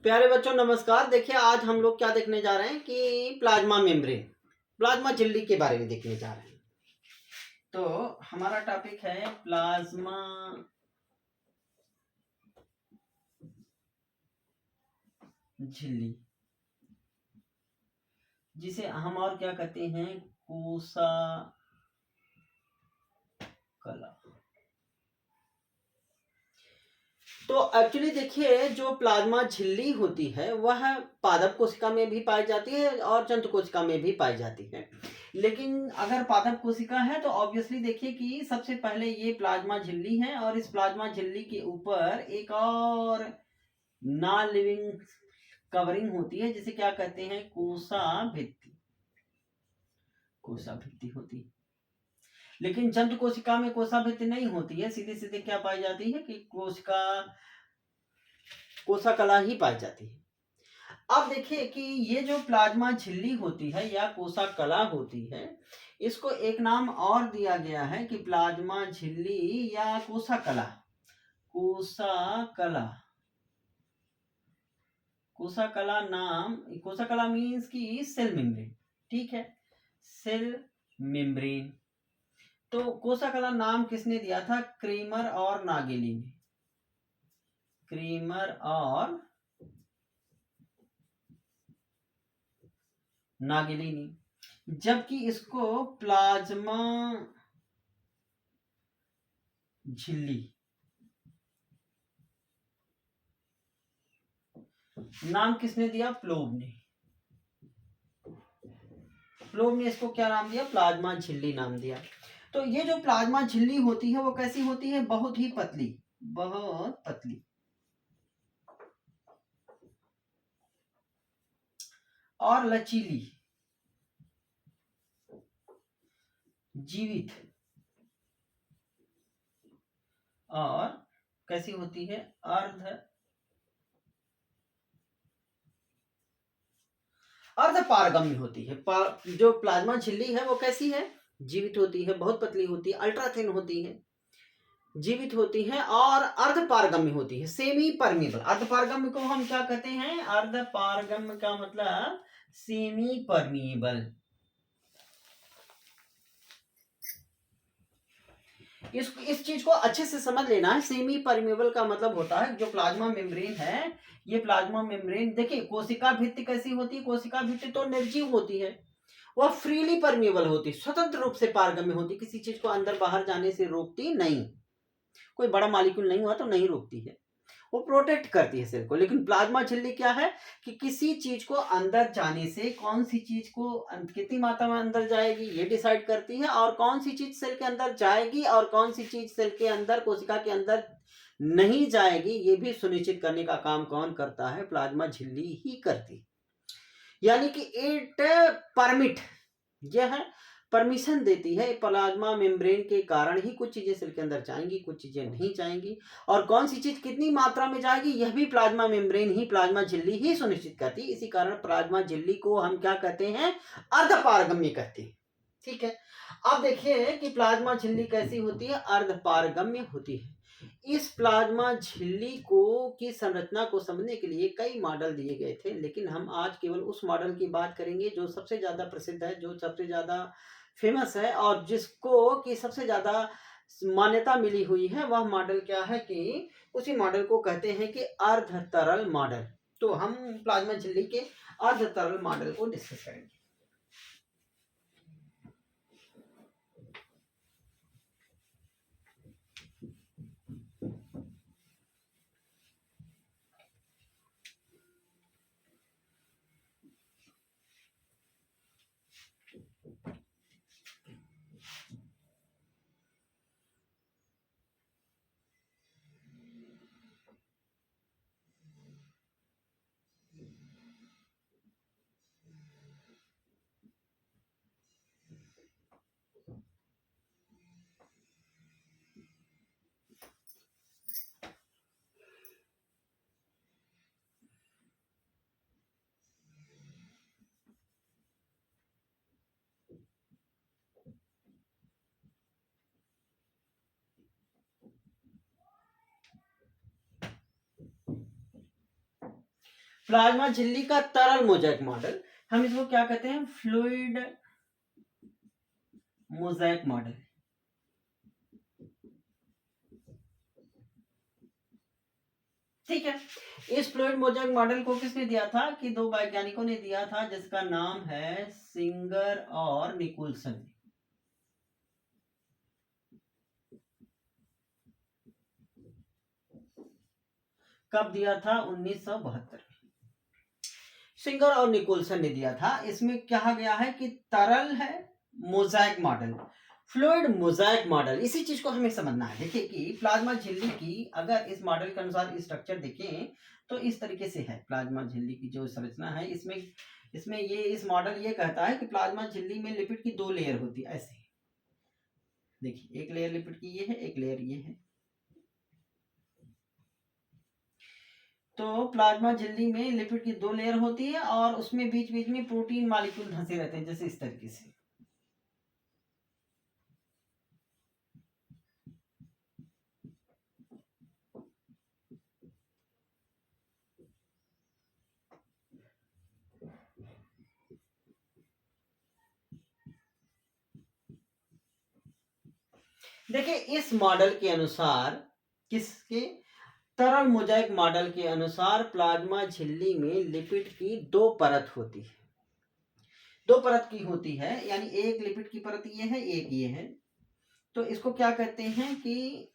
प्यारे बच्चों नमस्कार। देखिए आज हम लोग क्या देखने जा रहे हैं कि प्लाज्मा मेम्ब्रेन, प्लाज्मा झिल्ली के बारे में देखने जा रहे हैं। तो हमारा टॉपिक है प्लाज्मा झिल्ली, जिसे हम और क्या कहते हैं, कोसा कला। तो एक्चुअली देखिए जो प्लाज्मा झिल्ली होती है वह पादप कोशिका में भी पाई जाती है और जंतु कोशिका में भी पाई जाती है। लेकिन अगर पादप कोशिका है तो ऑब्वियसली देखिए कि सबसे पहले ये प्लाज्मा झिल्ली है और इस प्लाज्मा झिल्ली के ऊपर एक और नॉन लिविंग कवरिंग होती है जिसे क्या कहते हैं, कोसा भित्ति। कोसा भित्ति होती है। लेकिन जंतु कोशिका में कोसा भित्ति नहीं होती है, सीधे सीधे क्या पाई जाती है कि कोसा कला ही पाई जाती है। अब देखिए कि ये जो प्लाज्मा झिल्ली होती है या कोसा कला होती है, इसको एक नाम और दिया गया है कि प्लाज्मा झिल्ली या कोसा कला। कोसा कला, कोसा कला नाम, कोसा कला मीन्स कि सेल मेम्ब्रेन, ठीक है, सेल मेम्ब्रेन। तो कोसा कला नाम किसने दिया था? क्रेमर और नागेली ने। क्रेमर और नागेली ने, जबकि इसको प्लाज्मा झिल्ली नाम किसने दिया? प्लोब ने। प्लोब ने इसको क्या नाम दिया? प्लाज्मा झिल्ली नाम दिया। तो ये जो प्लाज्मा झिल्ली होती है वो कैसी होती है? बहुत ही पतली, बहुत पतली और लचीली, जीवित और कैसी होती है? अर्धपारगम्य होती है। जो प्लाज्मा झिल्ली है वो कैसी है? जीवित होती है, बहुत पतली होती है, अल्ट्रा थिन होती है, जीवित होती है और अर्धपारगम्य होती है, सेमी परमिएबल। अर्धपारगम्य को हम क्या कहते हैं? अर्धपारगम्य का मतलब सेमी परमिएबल। इस चीज को अच्छे से समझ लेना है। सेमी परमिएबल का मतलब होता है जो प्लाज्मा मेम्ब्रेन है, ये प्लाज्मा मेम्ब्रेन देखिए कोशिका भित्ति कैसी होती है? कोशिका भित्ति तो निर्जीव होती है, वह फ्रीली परमिएबल होती, स्वतंत्र रूप से पारगम्य होती, किसी चीज को अंदर बाहर जाने से रोकती नहीं। कोई बड़ा मॉलिक्यूल नहीं हुआ तो नहीं रोकती है, वो प्रोटेक्ट करती है सेल को। लेकिन प्लाज्मा झिल्ली क्या है कि किसी चीज को अंदर जाने से, कौन सी चीज को कितनी मात्रा में अंदर जाएगी ये डिसाइड करती है, और कौन सी चीज सेल के अंदर जाएगी और कौन सी चीज सेल के अंदर, कोशिका के अंदर नहीं जाएगी, ये भी सुनिश्चित करने का काम कौन करता है? प्लाज्मा झिल्ली ही करती है। यानी कि इट परमिट, यह परमिशन देती है, प्लाज्मा मेम्ब्रेन के कारण ही कुछ चीजें सेल के अंदर जाएंगी, कुछ चीजें नहीं जाएंगी, और कौन सी चीज कितनी मात्रा में जाएगी यह भी प्लाज्मा मेम्ब्रेन ही, प्लाज्मा झिल्ली ही सुनिश्चित करती है। इसी कारण प्लाज्मा झिल्ली को हम क्या कहते हैं? अर्धपारगम्य कहते हैं, ठीक है। अब देखिए कि प्लाज्मा झिल्ली कैसी होती है? अर्धपारगम्य होती है। इस प्लाज्मा झिल्ली को की संरचना को समझने के लिए कई मॉडल दिए गए थे, लेकिन हम आज केवल उस मॉडल की बात करेंगे जो सबसे ज्यादा प्रसिद्ध है, जो सबसे ज्यादा फेमस है और जिसको की सबसे ज्यादा मान्यता मिली हुई है। वह मॉडल क्या है कि उसी मॉडल को कहते हैं कि अर्ध तरल मॉडल। तो हम प्लाज्मा झिल्ली के अर्ध तरल मॉडल को डिस्कस करेंगे। प्लाज्मा झिल्ली का तरल मोज़ेक मॉडल, हम इसको क्या कहते हैं, फ्लूइड मोज़ेक मॉडल। ठीक है, इस फ्लूइड मोज़ेक मॉडल को किसने दिया था, कि दो वैज्ञानिकों ने दिया था जिसका नाम है सिंगर और निकोलसन। कब दिया था, 1972 में सिंगर और निकोलसन ने दिया था। इसमें कहा गया है कि तरल है mosaic model, fluid mosaic model, इसी चीज को हमें समझना है। देखिए कि प्लाज्मा झिल्ली की अगर इस मॉडल के अनुसार स्ट्रक्चर देखें तो इस तरीके से है प्लाज्मा झिल्ली की जो संरचना है। इसमें इसमें ये इस मॉडल ये कहता है कि प्लाज्मा झिल्ली में लिपिड की दो लेयर होती है, ऐसे देखिए, एक लेयर लिपिड की ये है, एक लेयर ये है। तो प्लाज्मा झिल्ली में लिपिड की दो लेयर होती है और उसमें बीच बीच में प्रोटीन मॉलिक्यूल धंसे रहते हैं, जैसे इस तरीके से। देखिए इस मॉडल के अनुसार, किसके, तरल मोज़ेक मॉडल के अनुसार प्लाज्मा झिल्ली में लिपिड की दो परत होती है, दो परत की होती है, यानी एक लिपिड की परत ये है, एक ये है। तो इसको क्या कहते हैं कि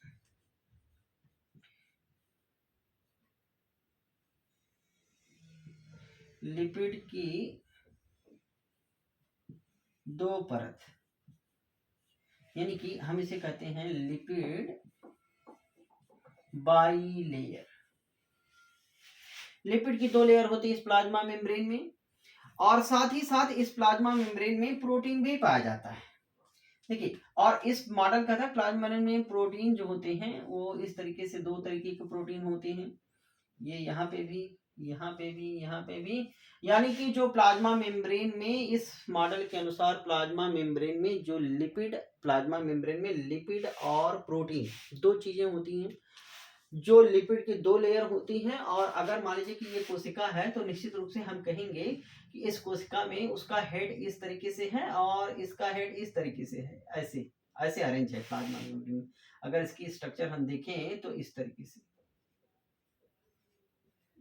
लिपिड की दो परत, यानी कि हम इसे कहते हैं लिपिड बाइलेयर। लिपिड की दो लेयर होती है इस प्लाज्मा मेम्ब्रेन में, और साथ ही साथ इस प्लाज्मा मेम्ब्रेन में प्रोटीन भी पाया जाता है। देखिए, और इस मॉडल का था प्लाज्मा में प्रोटीन जो होते हैं वो इस तरीके से दो तरीके के प्रोटीन होते हैं, ये यहाँ पे भी, यहाँ पे भी, यहाँ पे भी। यानी कि जो प्लाज्मा मेम्ब्रेन में, इस मॉडल के अनुसार प्लाज्मा मेम्ब्रेन में जो लिपिड, प्लाज्मा मेम्ब्रेन में लिपिड और प्रोटीन दो चीजें होती हैं। जो लिपिड की दो लेयर होती हैं, और अगर मान लीजिए कि ये कोशिका है तो निश्चित रूप से हम कहेंगे कि इस कोशिका में उसका हेड इस तरीके से है और इसका हेड इस तरीके से है, ऐसे ऐसे अरेंज है प्लाज्मा मेम्ब्रेन। अगर इसकी स्ट्रक्चर हम देखें तो इस तरीके से,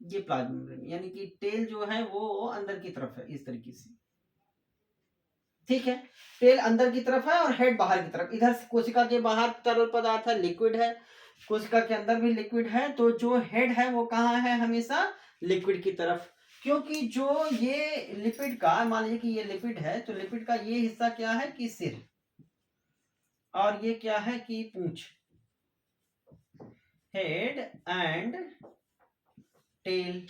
ये प्लाज्मा मेम्ब्रेन, यानी कि टेल जो है वो अंदर की तरफ है इस तरीके से। ठीक है, टेल अंदर की तरफ है और हेड बाहर की तरफ। इधर कोशिका के बाहर तरल पदार्थ है, लिक्विड है, कोशिका के अंदर भी लिक्विड है। तो जो हेड है वो कहाँ है, हमेशा लिक्विड की तरफ। क्योंकि जो ये लिपिड का, मान लीजिए कि ये लिपिड है, तो लिपिड का ये हिस्सा क्या है कि सिर, और ये क्या है कि पूंछ, हेड एंड टेल।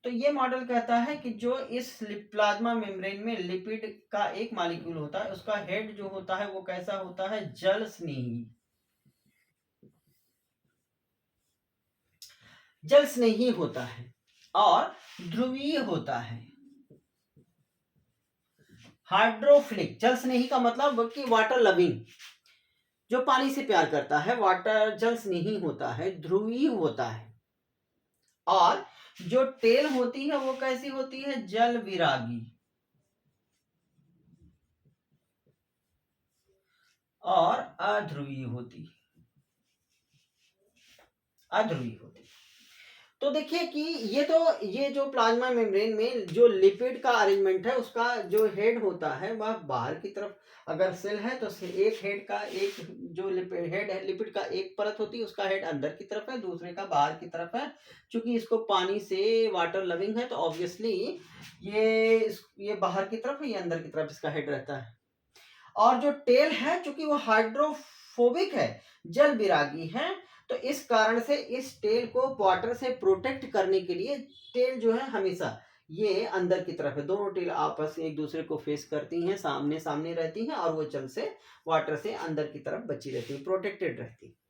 तो ये मॉडल कहता है कि जो इस प्लाज्मा मेम्ब्रेन में लिपिड का एक मॉलिक्यूल होता है, उसका हेड जो होता है वो कैसा होता है, जल स्नेही, जल स्नेही होता है और ध्रुवीय होता है। हाइड्रोफिलिक, जल स्नेही का मतलब कि वाटर लविंग, जो पानी से प्यार करता है, वाटर जल स्नेही होता है, ध्रुवीय होता है। और जो टेल होती है वो कैसी होती है, जल विरागी और अध्रुवीय होती, अध्रुवीय होती। तो देखिए कि ये जो प्लाज्मा मेम्ब्रेन में जो लिपिड का अरेंजमेंट है, उसका जो हेड होता है वह बाहर की तरफ, अगर सेल है तो एक हेड का, एक जो हेड है लिपिड का एक परत होती है, उसका हेड अंदर की तरफ है, दूसरे का बाहर की तरफ है। क्योंकि इसको पानी से वाटर लविंग है तो ऑब्वियसली ये बाहर की तरफ है, ये अंदर की तरफ इसका हेड रहता है। और जो टेल है, चूंकि वो हाइड्रोफोबिक है, जल विरागी है, तो इस कारण से इस टेल को वाटर से प्रोटेक्ट करने के लिए टेल जो है हमेशा ये अंदर की तरफ है। दोनों टेल आपस में एक दूसरे को फेस करती हैं, सामने सामने रहती हैं, और वो जल से, वाटर से अंदर की तरफ बची रहती है, प्रोटेक्टेड रहती है।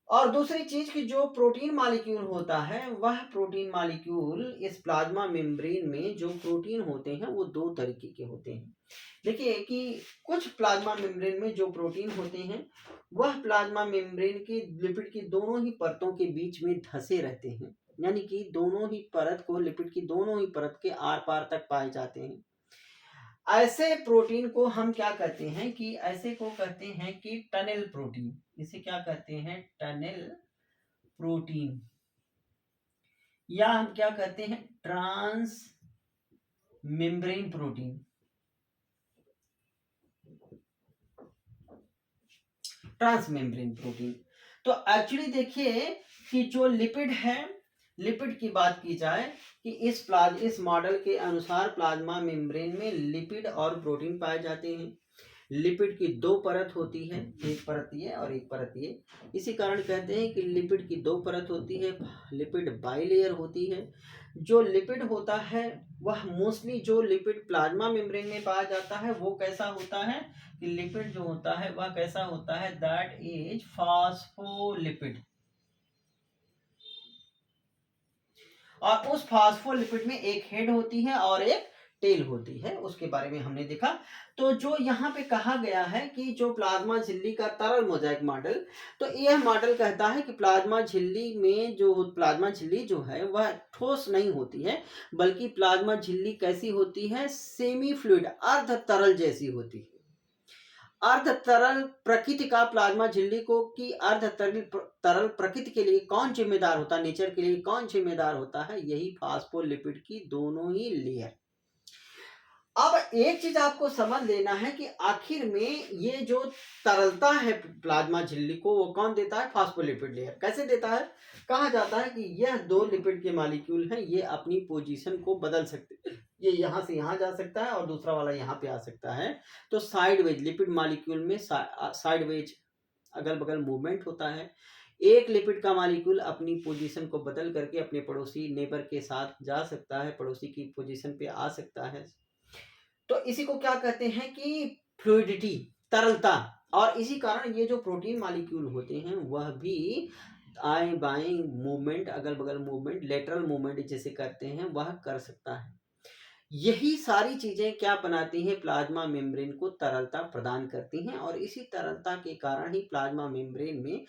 और दूसरी चीज कि जो प्रोटीन मॉलिक्यूल होता है, वह प्रोटीन मॉलिक्यूल इस प्लाज्मा मेम्ब्रेन में जो प्रोटीन होते हैं वो दो तरीके के होते हैं। देखिए कि कुछ प्लाज्मा मेम्ब्रेन में जो प्रोटीन होते हैं वह प्लाज्मा मेम्ब्रेन की लिपिड की दोनों ही परतों के बीच में धंसे रहते हैं, यानी कि दोनों ही परत को, लिपिड की दोनों ही परत के आर पार तक पाए जाते हैं। ऐसे प्रोटीन को हम क्या कहते हैं कि ऐसे को कहते हैं कि टनल प्रोटीन। इसे क्या कहते हैं? टनल प्रोटीन, या हम क्या कहते हैं? Trans membrane protein. Trans membrane protein. तो एक्चुअली देखिए कि जो लिपिड है, लिपिड की बात की जाए कि इस मॉडल के अनुसार प्लाज्मा मेम्ब्रेन में लिपिड और प्रोटीन पाए जाते हैं। लिपिड की दो परत होती है, एक परत ये और एक परत ये। इसी कारण कहते हैं कि लिपिड की दो परत होती है, लिपिड बाइलेयर होती है। जो लिपिड होता है वह मोस्टली जो लिपिड प्लाज्मा मेम्ब्रेन में पाया जाता है वो कैसा होता है कि लिपिड जो होता है वह कैसा होता है? That is phospholipid. और उस फास्फोलिपिड में एक हेड होती है और एक टेल होती है, उसके बारे में हमने देखा। तो जो यहाँ पे कहा गया है कि जो प्लाज्मा झिल्ली का तरल मोजाइक मॉडल, तो यह मॉडल कहता है कि प्लाज्मा झिल्ली में जो प्लाज्मा झिल्ली जो है वह ठोस नहीं होती है, बल्कि प्लाज्मा झिल्ली कैसी होती है? सेमी फ्लूइड, अर्ध तरल जैसी होती है। अर्ध तरल प्रकृति का प्लाज्मा झिल्ली को की अर्ध तरल प्रकृति के लिए कौन जिम्मेदार होता है? नेचर के लिए कौन जिम्मेदार होता है? यही फास्फोलिपिड की दोनों ही लेयर। अब एक चीज आपको समझ लेना है कि आखिर में ये जो तरलता है प्लाज्मा झिल्ली को वो कौन देता है? Phospholipid layer. कैसे देता है? कहा जाता है कि यह दो लिपिड के मॉलिक्यूल हैं, ये अपनी पोजीशन को बदल सकते हैं। ये यहां से यहां जा सकता है और दूसरा वाला यहां पे आ सकता है। तो साइडवेज लिपिड मॉलिक्यूल में साइडवेज अगल बगल मूवमेंट होता है। एक लिपिड का मॉलिक्यूल अपनी पोजीशन को बदल करके अपने पड़ोसी नेबर के साथ जा सकता है, पड़ोसी की पोजीशन पे आ सकता है। तो इसी को क्या कहते हैं कि फ्लूइडिटी, तरलता। और इसी कारण ये जो प्रोटीन मॉलिक्यूल होते हैं वह भी आए बाएं मूवमेंट, अगल बगल मूवमेंट, लेटरल मूवमेंट जैसे करते हैं वह कर सकता है। यही सारी चीजें क्या बनाती हैं? प्लाज्मा मेम्ब्रेन को तरलता प्रदान करती हैं, और इसी तरलता के कारण ही प्लाज्मा मेम्ब्रेन में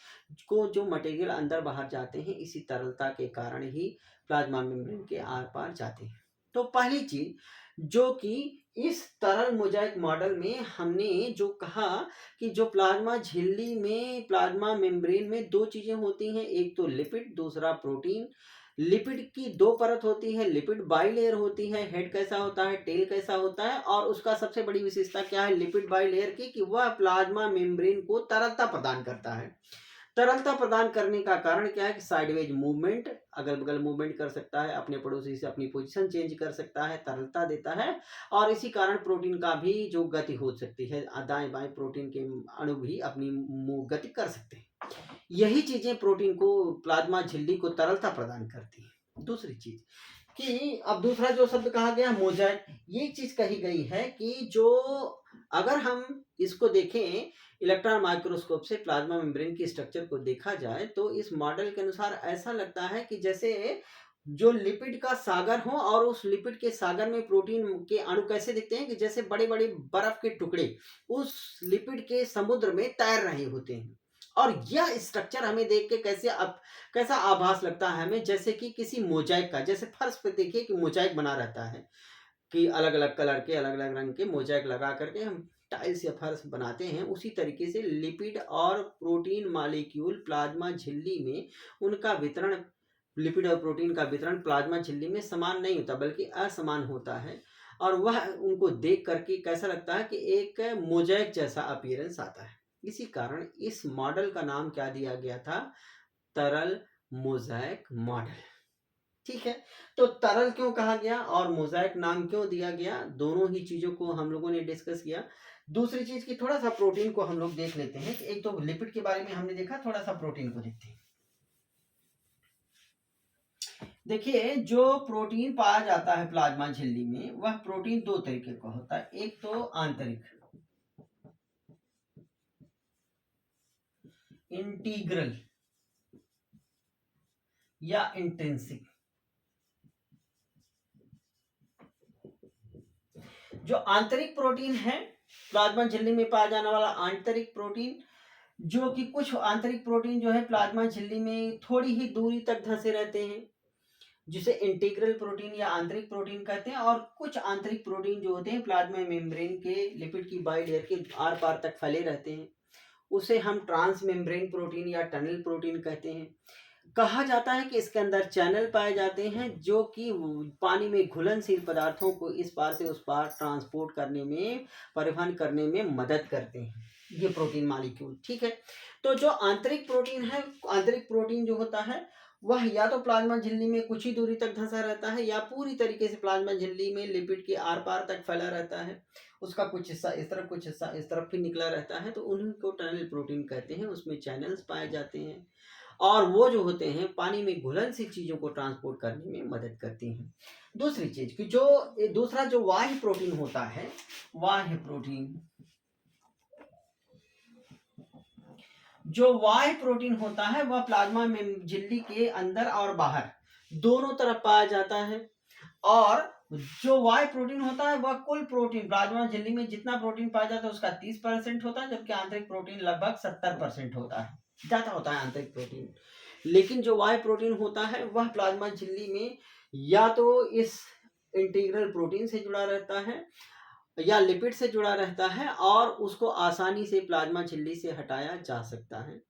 को जो मटेरियल अंदर बाहर जाते हैं, इसी तरलता के कारण ही प्लाज्मा मेम्ब्रेन के आर पार जाते हैं। तो पहली चीज जो कि इस तरल मोजाइक मॉडल में हमने जो कहा कि जो प्लाज्मा झिल्ली में, प्लाज्मा मेम्ब्रेन में दो चीजें होती हैं, एक तो लिपिड, दूसरा प्रोटीन। लिपिड की दो परत होती है, लिपिड बाइलेयर होती है। हेड कैसा होता है, टेल कैसा होता है, और उसका सबसे बड़ी विशेषता क्या है लिपिड बाइलेयर की? कि वह प्लाज्मा मेम्ब्रेन को तरलता प्रदान करता है। तरलता प्रदान करने का कारण क्या है कि साइडवेज मूवमेंट, अगल बगल मूवमेंट कर सकता है, अपने पड़ोसी से अपनी पोजीशन चेंज कर सकता है, तरलता देता है। और इसी कारण प्रोटीन का भी जो गति हो सकती है, दाएं बाएं प्रोटीन के अणु भी अपनी गति कर सकते हैं। यही चीजें प्रोटीन को, प्लाज्मा झिल्ली को तरलता प्रदान करती है। दूसरी चीज कि अब दूसरा जो शब्द कहा गया मोजाइक, ये चीज कही गई है कि जो अगर हम इसको देखें इलेक्ट्रॉन माइक्रोस्कोप से प्लाज्मा मेम्ब्रेन की स्ट्रक्चर को देखा जाए तो इस मॉडल के अनुसार ऐसा लगता है कि जैसे जो लिपिड का सागर हो, और उस लिपिड के सागर में प्रोटीन के अणु कैसे दिखते हैं कि जैसे बड़े बड़े बर्फ के टुकड़े उस लिपिड के समुद्र में तैर रहे होते हैं। और यह स्ट्रक्चर हमें देख के कैसा आभास लगता है हमें? जैसे कि किसी मोजाइक का, जैसे फर्श पे देखिए कि मोजाइक बना रहता है कि अलग अलग कलर के, अलग अलग रंग के मोजाइक लगा करके हम टाइल्स या फर्श बनाते हैं। उसी तरीके से लिपिड और प्रोटीन मॉलिक्यूल प्लाज्मा झिल्ली में उनका वितरण, लिपिड और प्रोटीन का वितरण प्लाज्मा झिल्ली में समान नहीं होता बल्कि असमान होता है। और वह उनको देख करके कैसा लगता है कि एक मोजाइक जैसा अपीयरेंस आता है। इसी कारण इस मॉडल का नाम क्या दिया गया था? तरल मोजाइक मॉडल। ठीक है, तो तरल क्यों कहा गया और मोजाइक नाम क्यों दिया गया, दोनों ही चीजों को हम लोगों ने डिस्कस किया। दूसरी चीज की थोड़ा सा प्रोटीन को हम लोग देख लेते हैं कि एक तो लिपिड के बारे में हमने देखा, थोड़ा सा प्रोटीन को देखते हैं। देखिए जो प्रोटीन पाया जाता है प्लाज्मा झिल्ली में, वह प्रोटीन दो तरीके का होता है। एक तो आंतरिक, इंटीग्रल या इंट्रिंसिक। जो आंतरिक प्रोटीन है, प्लाज्मा झिल्ली में पाया जाने वाला आंतरिक प्रोटीन, जो कि कुछ आंतरिक प्रोटीन जो है प्लाज्मा झिल्ली में थोड़ी ही दूरी तक धंसे रहते हैं, जिसे इंटीग्रल प्रोटीन या आंतरिक प्रोटीन कहते हैं, और कुछ आंतरिक प्रोटीन जो होते हैं प्लाज्मा मेम्ब्रेन के लिपिड की बाइलेयर के आर पार तक फैले रहते हैं, उसे हम ट्रांस मेम्ब्रेन प्रोटीन या टनल प्रोटीन कहते हैं। कहा जाता है कि इसके अंदर चैनल पाए जाते हैं जो कि पानी में घुलनशील पदार्थों को इस पार से उस पार ट्रांसपोर्ट करने में, परिवहन करने में मदद करते हैं ये प्रोटीन मॉलिक्यूल। ठीक है, तो जो आंतरिक प्रोटीन है, आंतरिक प्रोटीन जो होता है वह या तो प्लाज्मा झिल्ली में कुछ ही दूरी तक धंसा रहता है या पूरी तरीके से प्लाज्मा झिल्ली में लिपिड के आर पार तक फैला रहता है। उसका कुछ हिस्सा इस तरफ, कुछ हिस्सा इस तरफ भी निकला रहता है, तो उन्हीं को टनल प्रोटीन कहते हैं। उसमें चैनल्स पाए जाते हैं और वो जो होते हैं पानी में घुलनशील चीजों को ट्रांसपोर्ट करने में मदद करती हैं। दूसरी चीज कि जो दूसरा जो बाह्य प्रोटीन होता है, बाह्य प्रोटीन, जो बाह्य प्रोटीन होता है वह प्लाज्मा में झिल्ली के अंदर और बाहर दोनों तरफ पाया जाता है। और जो बाह्य प्रोटीन होता है वह कुल प्रोटीन प्लाज्मा झिल्ली में जितना प्रोटीन पाया जाता है उसका 30% होता है, जबकि आंतरिक प्रोटीन लगभग 70% होता है, ज्यादा होता है आंतरिक प्रोटीन। लेकिन जो बाह्य प्रोटीन होता है वह प्लाज्मा झिल्ली में या तो इस इंटीग्रल प्रोटीन से जुड़ा रहता है या लिपिड से जुड़ा रहता है और उसको आसानी से प्लाज्मा झिल्ली से हटाया जा सकता है।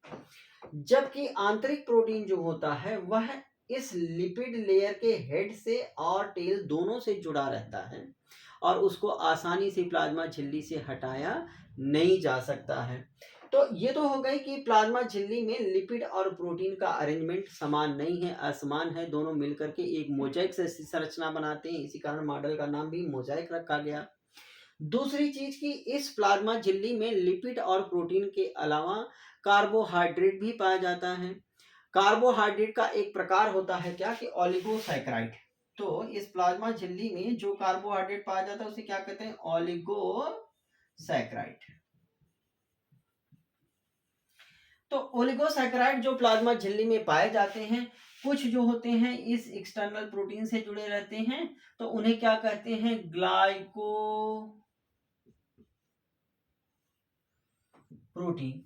जबकि आंतरिक प्रोटीन जो होता है वह इस लिपिड लेयर के हेड से और टेल दोनों से जुड़ा रहता है और उसको आसानी से प्लाज्मा झिल्ली से हटाया नहीं जा सकता है। तो ये तो हो गई कि प्लाज्मा झिल्ली में लिपिड और प्रोटीन का अरेंजमेंट समान नहीं है, असमान है। दोनों मिलकर के एक मोजाइक से संरचना बनाते हैं, इसी कारण मॉडल का नाम भी मोजाइक रखा गया। दूसरी चीज कि इस प्लाज्मा झिल्ली में लिपिड और प्रोटीन के अलावा कार्बोहाइड्रेट भी पाया जाता है। कार्बोहाइड्रेट का एक प्रकार होता है क्या कि ओलिगोसैकेराइड। तो इस प्लाज्मा झिल्ली में जो कार्बोहाइड्रेट पाया जाता है उसे क्या कहते हैं? ओलिगोसैकेराइड। तो ओलिगोसैकेराइड जो प्लाज्मा झिल्ली में पाए जाते हैं, कुछ जो होते हैं इस एक्सटर्नल प्रोटीन से जुड़े रहते हैं, तो उन्हें क्या कहते हैं? Glyco protein.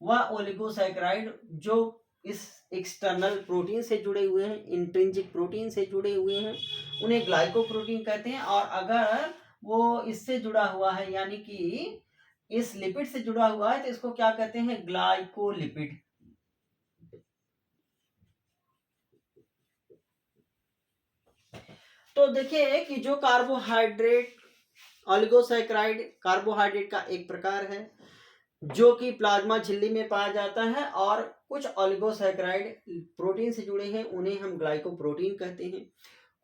वह ओलिगोसैकेराइड जो इस एक्सटर्नल प्रोटीन से जुड़े हुए हैं, इंट्रिंसिक प्रोटीन से जुड़े हुए हैं, उन्हें ग्लाइकोप्रोटीन कहते हैं। और अगर वो इससे जुड़ा हुआ है यानी कि इस लिपिड से जुड़ा हुआ है तो इसको क्या कहते हैं? ग्लाइकोलिपिड। तो देखिए कि जो कार्बोहाइड्रेट, ओलिगोसैकेराइड कार्बोहाइड्रेट का एक प्रकार है जो कि प्लाज्मा झिल्ली में पाया जाता है, और कुछ ओलिगोसैकेराइड प्रोटीन से जुड़े हैं उन्हें हम ग्लाइकोप्रोटीन कहते हैं।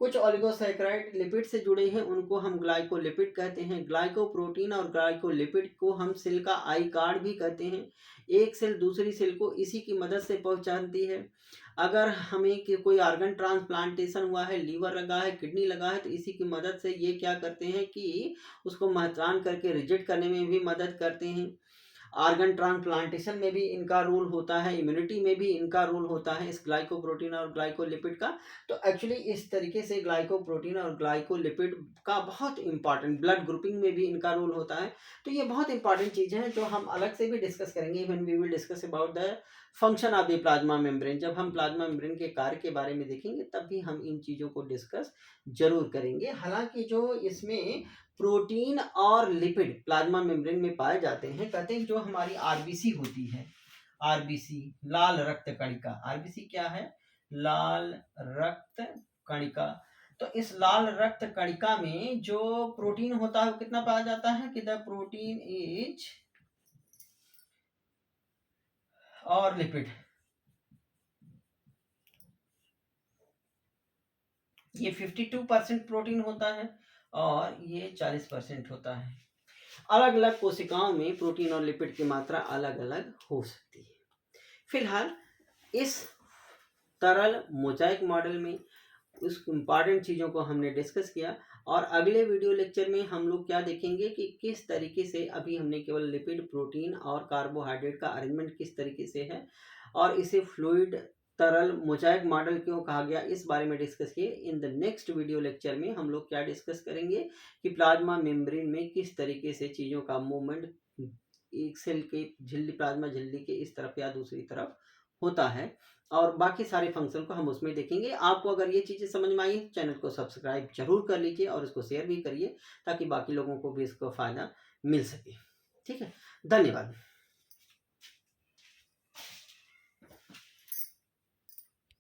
कुछ ओलिगोसैकेराइड लिपिड से जुड़े हैं उनको हम ग्लाइकोलिपिड कहते हैं। ग्लाइकोप्रोटीन और ग्लाइकोलिपिड को हम सेल का आई कार्ड भी कहते हैं। एक सेल दूसरी सेल को इसी की मदद से पहुंचाती है। अगर हमें कि कोई ऑर्गन ट्रांसप्लांटेशन हुआ है, लीवर लगा है, किडनी लगा है, तो इसी की मदद से ये क्या करते हैं कि उसको महत्वान करके रिजेक्ट करने में भी मदद करते हैं। ऑर्गन ट्रांसप्लांटेशन में भी इनका रोल होता है, इम्यूनिटी में भी इनका रोल होता है इस ग्लाइकोप्रोटीन और ग्लाइकोलिपिड का। तो एक्चुअली इस तरीके से ग्लाइकोप्रोटीन और ग्लाइकोलिपिड का बहुत इंपॉर्टेंट, ब्लड ग्रुपिंग में भी इनका रोल होता है। तो ये बहुत इंपॉर्टेंट चीज़ें हैं जो हम अलग से भी डिस्कस करेंगे when we will discuss about the function of the plasma membrane. जब हम प्लाज्मा मेम्ब्रेन के कार्य के बारे में देखेंगे तब भी हम इन चीज़ों को डिस्कस जरूर करेंगे। हालांकि जो इसमें प्रोटीन और लिपिड प्लाज्मा मेम्ब्रेन में पाए जाते हैं, कहते हैं जो हमारी आरबीसी होती है, आरबीसी लाल रक्त कणिका। आरबीसी क्या है? लाल रक्त कणिका। तो इस लाल रक्त कणिका में जो प्रोटीन होता है वो कितना पाया जाता है कि द प्रोटीन इज, और लिपिड, ये 52% प्रोटीन होता है और ये 40% होता है। अलग अलग कोशिकाओं में प्रोटीन और लिपिड की मात्रा अलग अलग हो सकती है। फिलहाल इस तरल मोजाइक मॉडल में उस इम्पॉर्टेंट चीज़ों को हमने डिस्कस किया, और अगले वीडियो लेक्चर में हम लोग क्या देखेंगे कि किस तरीके से, अभी हमने केवल लिपिड, प्रोटीन और कार्बोहाइड्रेट का अरेंजमेंट किस तरीके से है और इसे फ्लूइड तरल मोजाइक मॉडल क्यों कहा गया, इस बारे में डिस्कस किए। In the next video lecture में हम लोग क्या डिस्कस करेंगे कि प्लाज्मा मेम्ब्रेन में किस तरीके से चीज़ों का मूवमेंट एक सेल के झिल्ली, प्लाज्मा झिल्ली के इस तरफ या दूसरी तरफ होता है। और बाकी सारे फंक्शन को हम उसमें देखेंगे। आपको अगर ये चीज़ें समझ में आई, चैनल को सब्सक्राइब जरूर कर लीजिए और इसको शेयर भी करिए ताकि बाकी लोगों को भी इसका फ़ायदा मिल सके। ठीक है, धन्यवाद।